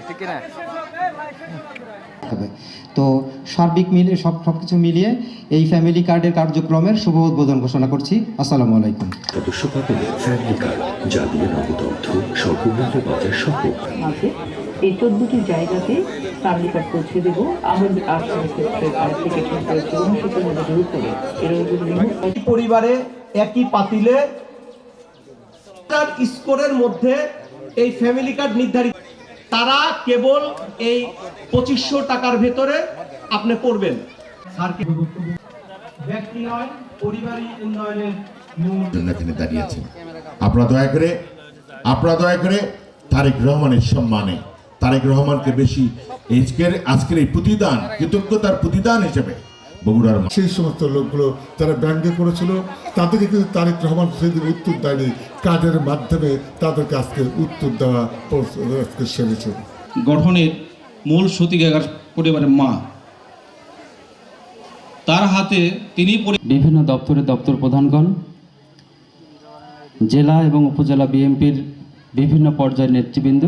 ঠিক না? তো সার্বিক মিলিয়ে সবকিছু মিলিয়ে এই ফ্যামিলি কার্ডের কার্যক্রমের শুভ উদ্বোধন ঘোষণা করছি। আসসালামু আলাইকুম। সদস্য পাবেন ফ্যামিলি কার্ড, যা দিয়ে নগদ অর্থ স্বল্পমূল্যে বাজার সহ এই 14টি জায়গাতে ফ্যামিলি কার্ড পৌঁছে দেবো। আমাদের আর্থিক ক্ষেত্রে অ্যাপ্লিকেশন করেছে 69 মধ্যে উপরে পরিবারে একই পাতিলে স্কোরের মধ্যে এই ফ্যামিলি কার্ড নির্ধারিত, তারা কেবল এই 2500 টাকার ভেতরে আপনি পড়বেন। ব্যক্তি নয়, পরিবারই উন্নয়নের জন্য এখানে দাঁড়িয়েছেন। আপনারা দয়া করে তারেক রহমানের সম্মানে তারেক রহমানকে বেশি আজকের এই প্রতিদান, কৃতজ্ঞতার প্রতিদান হিসেবে বগুড়ার সেই সমস্ত লোকগুলো যারা ব্যঙ্গ করেছিল তাদেরকে কিন্তু তারেক রহমান সেদিন উত্তর দেয়নি, কাজের মাধ্যমে তাদেরকে আজকে উত্তর দেওয়া সেরেছে। গঠনের মূল সূতিকাগার পরিবারের মা, তার হাতে তিনি বিভিন্ন দপ্তরের দপ্তর প্রধানগণ, জেলা এবং উপজেলা বিএনপির বিভিন্ন পর্যায়ের নেতৃবৃন্দ,